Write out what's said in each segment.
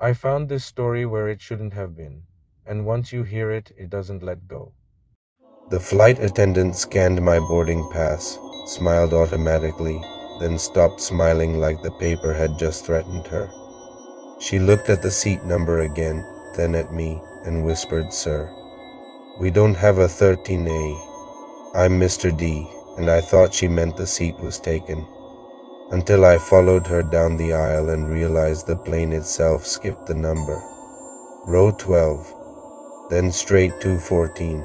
I found this story where it shouldn't have been, and once you hear it, it doesn't let go. The flight attendant scanned my boarding pass, smiled automatically, then stopped smiling like the paper had just threatened her. She looked at the seat number again, then at me, and whispered, "Sir, we don't have a 13A. I'm Mr. D," and I thought she meant the seat was taken, until I followed her down the aisle and realized the plane itself skipped the number. Row 12, then straight to 14.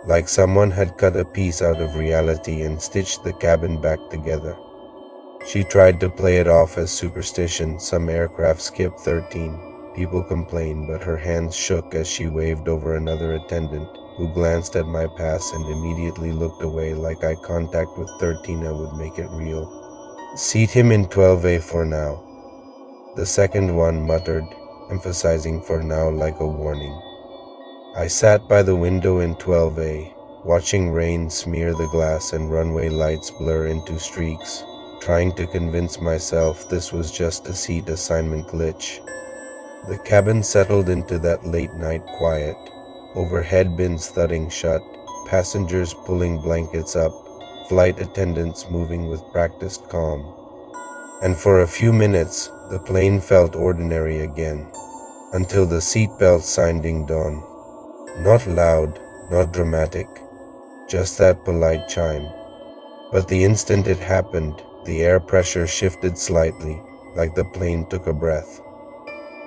Like someone had cut a piece out of reality and stitched the cabin back together. She tried to play it off as superstition. Some aircraft skip 13. People complained, but her hands shook as she waved over another attendant, who glanced at my pass and immediately looked away like eye contact with 13 would make it real. "Seat him in 12A for now," the second one muttered, emphasizing "for now" like a warning. I sat by the window in 12A, watching rain smear the glass and runway lights blur into streaks, trying to convince myself this was just a seat assignment glitch. The cabin settled into that late-night quiet, overhead bins thudding shut, passengers pulling blankets up, flight attendants moving with practiced calm. And for a few minutes, the plane felt ordinary again, until the seatbelt sign dinged on. Not loud, not dramatic, just that polite chime. But the instant it happened, the air pressure shifted slightly, like the plane took a breath.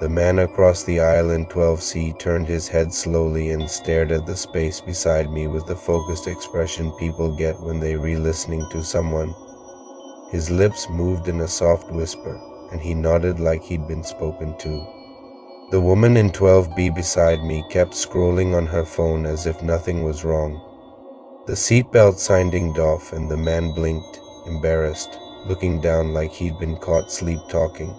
The man across the aisle in 12C turned his head slowly and stared at the space beside me with the focused expression people get when they re-listening to someone. His lips moved in a soft whisper, and he nodded like he'd been spoken to. The woman in 12B beside me kept scrolling on her phone as if nothing was wrong. The seatbelt sign dinged off and the man blinked, embarrassed, looking down like he'd been caught sleep-talking.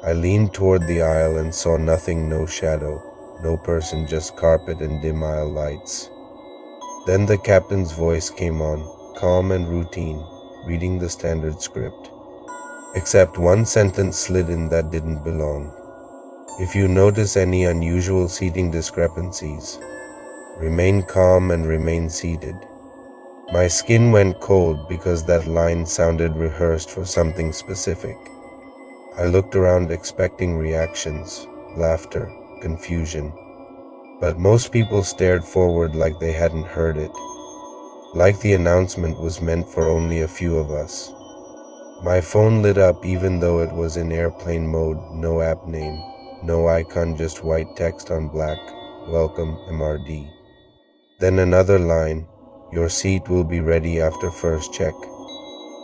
I leaned toward the aisle and saw nothing, no shadow, no person, just carpet and dim aisle lights. Then the captain's voice came on, calm and routine, reading the standard script. Except one sentence slid in that didn't belong. "If you notice any unusual seating discrepancies, remain calm and remain seated." My skin went cold because that line sounded rehearsed for something specific. I looked around expecting reactions, laughter, confusion. But most people stared forward like they hadn't heard it, like the announcement was meant for only a few of us. My phone lit up even though it was in airplane mode, no app name, no icon, just white text on black, "Welcome, MRD." Then another line, "Your seat will be ready after first check."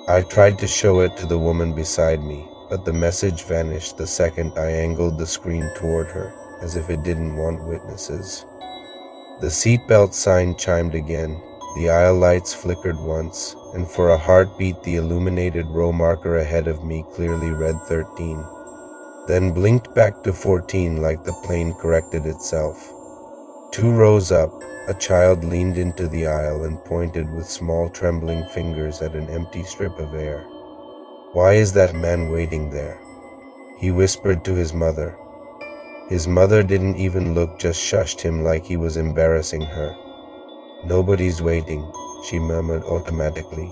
I tried to show it to the woman beside me, but the message vanished the second I angled the screen toward her, as if it didn't want witnesses. The seatbelt sign chimed again, the aisle lights flickered once, and for a heartbeat the illuminated row marker ahead of me clearly read 13. Then blinked back to 14 like the plane corrected itself. 2 rows up, a child leaned into the aisle and pointed with small trembling fingers at an empty strip of air. "Why is that man waiting there?" he whispered to his mother. His mother didn't even look, just shushed him like he was embarrassing her. "Nobody's waiting," she murmured automatically.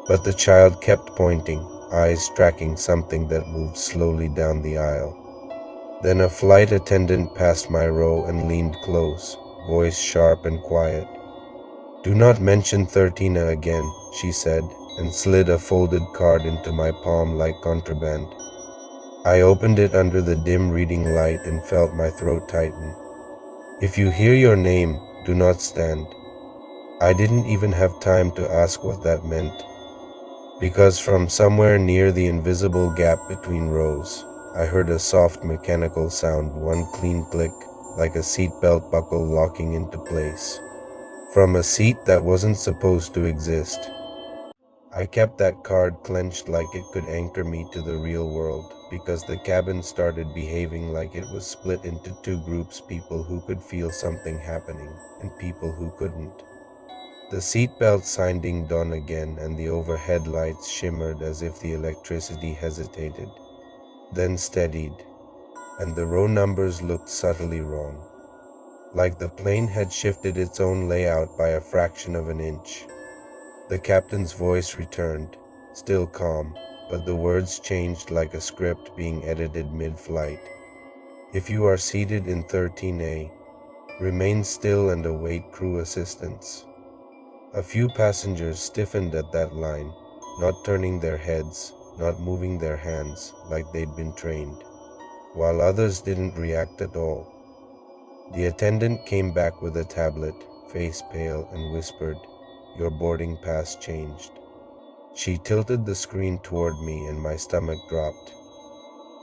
But the child kept pointing, eyes tracking something that moved slowly down the aisle. Then a flight attendant passed my row and leaned close, voice sharp and quiet. "Do not mention 13 again," she said, and slid a folded card into my palm like contraband. I opened it under the dim reading light and felt my throat tighten. "If you hear your name, do not stand." I didn't even have time to ask what that meant, because from somewhere near the invisible gap between rows, I heard a soft mechanical sound, one clean click, like a seatbelt buckle locking into place. From a seat that wasn't supposed to exist. I kept that card clenched like it could anchor me to the real world, because the cabin started behaving like it was split into two groups, people who could feel something happening, and people who couldn't. The seatbelt sign dinged on again, and the overhead lights shimmered as if the electricity hesitated, then steadied. and the row numbers looked subtly wrong, like the plane had shifted its own layout by a fraction of an inch. The captain's voice returned, still calm, but the words changed like a script being edited mid-flight. If you are seated in 13A, remain still and await crew assistance. A few passengers stiffened at that line, not turning their heads, not moving their hands like they'd been trained, while others didn't react at all. The attendant came back with a tablet, face pale, and whispered, "Your boarding pass changed." She tilted the screen toward me and my stomach dropped.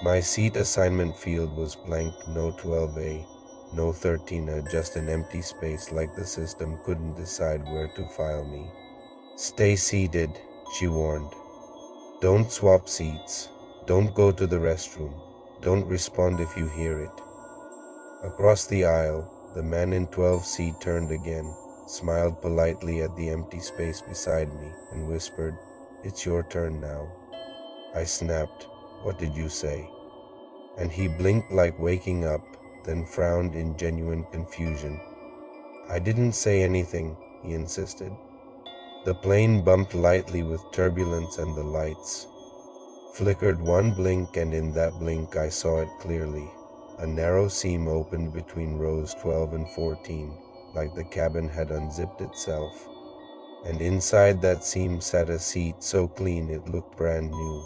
My seat assignment field was blank, no 12A, no 13A, just an empty space like the system couldn't decide where to file me. "Stay seated," she warned. "Don't swap seats. Don't go to the restroom. Don't respond if you hear it." Across the aisle, the man in 12C turned again, smiled politely at the empty space beside me, and whispered, "It's your turn now." I snapped, "What did you say?" And he blinked like waking up, then frowned in genuine confusion. "I didn't say anything," he insisted. The plane bumped lightly with turbulence and the lights flickered one blink, and in that blink I saw it clearly. A narrow seam opened between rows 12 and 14, like the cabin had unzipped itself, and inside that seam sat a seat so clean it looked brand new.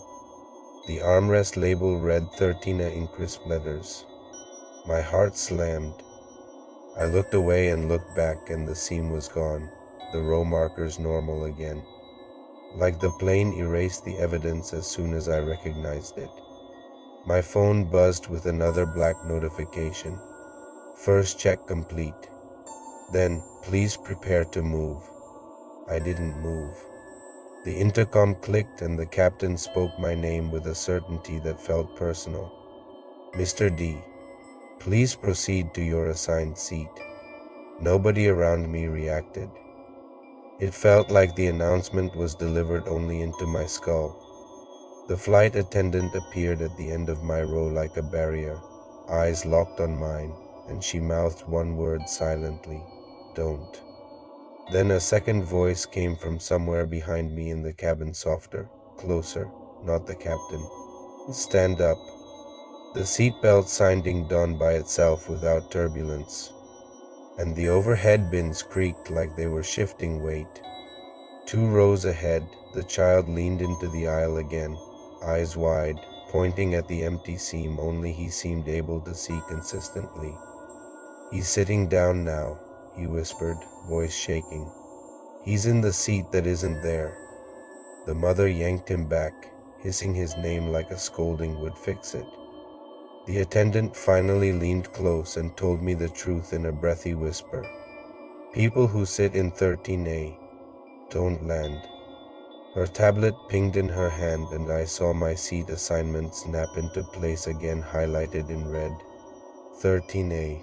The armrest label read 13A in crisp letters. My heart slammed. I looked away and looked back, and the seam was gone, the row markers normal again. Like the plane erased the evidence as soon as I recognized it. My phone buzzed with another black notification. First check complete. Then, "Please prepare to move." I didn't move. The intercom clicked and the captain spoke my name with a certainty that felt personal. "Mr. D, please proceed to your assigned seat." Nobody around me reacted. It felt like the announcement was delivered only into my skull. The flight attendant appeared at the end of my row like a barrier, eyes locked on mine, and she mouthed one word silently, "Don't." Then a second voice came from somewhere behind me in the cabin, softer, closer, not the captain. "Stand up." The seatbelt sign dinged on by itself without turbulence, and the overhead bins creaked like they were shifting weight. 2 rows ahead, the child leaned into the aisle again, eyes wide, pointing at the empty seam only he seemed able to see consistently. "He's sitting down now," he whispered, voice shaking. "He's in the seat that isn't there." The mother yanked him back, hissing his name like a scolding would fix it. The attendant finally leaned close and told me the truth in a breathy whisper. "People who sit in 13A don't land." Her tablet pinged in her hand and I saw my seat assignment snap into place again, highlighted in red. 13A.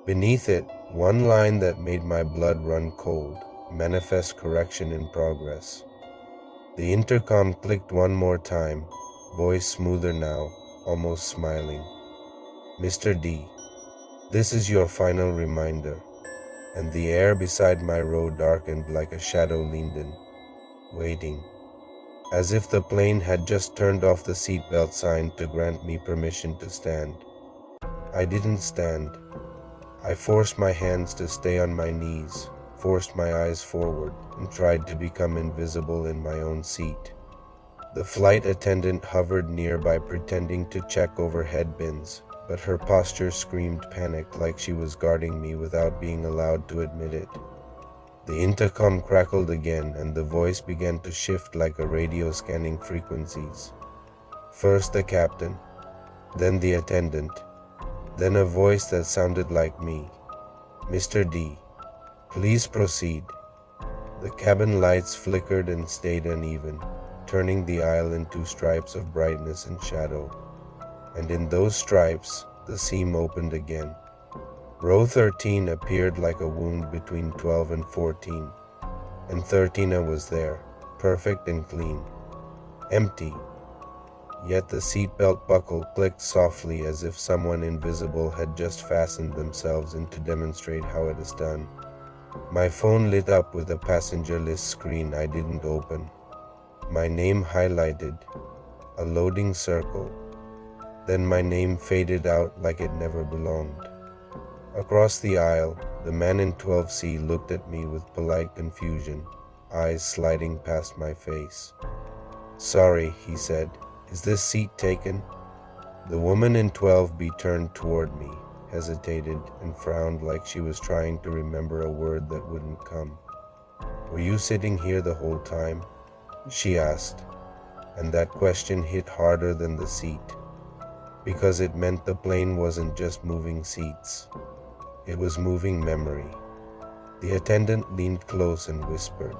Beneath it, one line that made my blood run cold. "Manifest correction in progress." The intercom clicked one more time, voice smoother now, almost smiling. "Mr. D, this is your final reminder." And the air beside my row darkened like a shadow leaned in, waiting, as if the plane had just turned off the seatbelt sign to grant me permission to stand. I didn't stand. I forced my hands to stay on my knees, forced my eyes forward, and tried to become invisible in my own seat. The flight attendant hovered nearby, pretending to check overhead bins, but her posture screamed panic, like she was guarding me without being allowed to admit it. The intercom crackled again, and the voice began to shift like a radio scanning frequencies. First the captain, then the attendant, then a voice that sounded like me. "Mr. D, please proceed." The cabin lights flickered and stayed uneven, turning the aisle into stripes of brightness and shadow. And in those stripes, the seam opened again. Row 13 appeared like a wound between 12 and 14, and 13 was there, perfect and clean, empty. Yet the seatbelt buckle clicked softly as if someone invisible had just fastened themselves in to demonstrate how it is done. My phone lit up with a passenger list screen I didn't open. My name highlighted, a loading circle. Then my name faded out like it never belonged. Across the aisle, the man in 12C looked at me with polite confusion, eyes sliding past my face. "Sorry," he said. "Is this seat taken?" The woman in 12B turned toward me, hesitated, and frowned like she was trying to remember a word that wouldn't come. "Were you sitting here the whole time?" she asked, and that question hit harder than the seat, because it meant the plane wasn't just moving seats. It was moving memory. The attendant leaned close and whispered,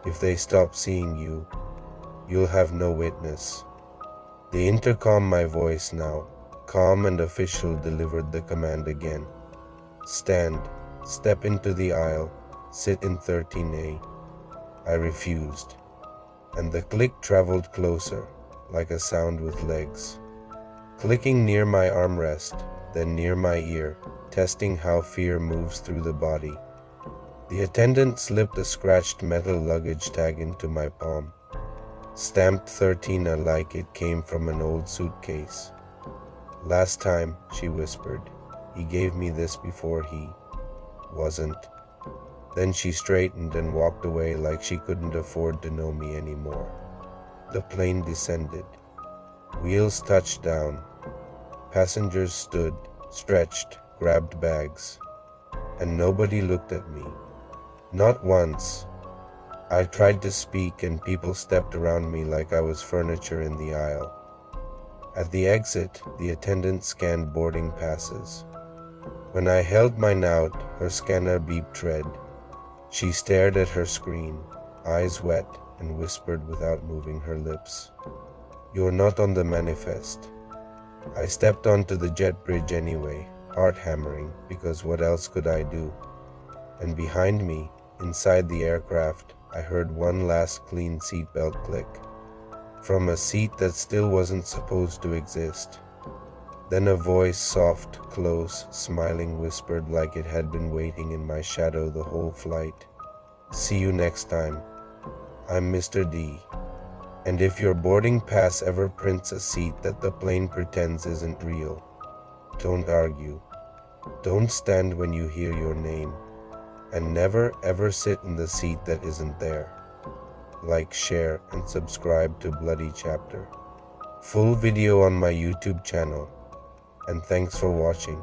"If they stop seeing you, you'll have no witness." The intercom, my voice now, calm and official, delivered the command again. "Stand, step into the aisle, sit in 13A. I refused, and the click traveled closer, like a sound with legs. Clicking near my armrest, then near my ear, testing how fear moves through the body. The attendant slipped a scratched metal luggage tag into my palm, stamped 13A like it came from an old suitcase. "Last time," she whispered, "he gave me this before he wasn't." Then she straightened and walked away like she couldn't afford to know me anymore. The plane descended. Wheels touched down. Passengers stood, stretched, grabbed bags. And nobody looked at me. Not once. I tried to speak and people stepped around me like I was furniture in the aisle. At the exit, the attendant scanned boarding passes. When I held mine out, her scanner beeped red. She stared at her screen, eyes wet, and whispered without moving her lips, "You're not on the manifest." I stepped onto the jet bridge anyway, heart hammering, because what else could I do? And behind me, inside the aircraft, I heard one last clean seatbelt click, from a seat that still wasn't supposed to exist. Then a voice, soft, close, smiling, whispered like it had been waiting in my shadow the whole flight, "See you next time. I'm Mr. D. And if your boarding pass ever prints a seat that the plane pretends isn't real, don't argue. Don't stand when you hear your name. And never ever sit in the seat that isn't there." Like, share, and subscribe to Bloody Chapter. Full video on my YouTube channel. And thanks for watching.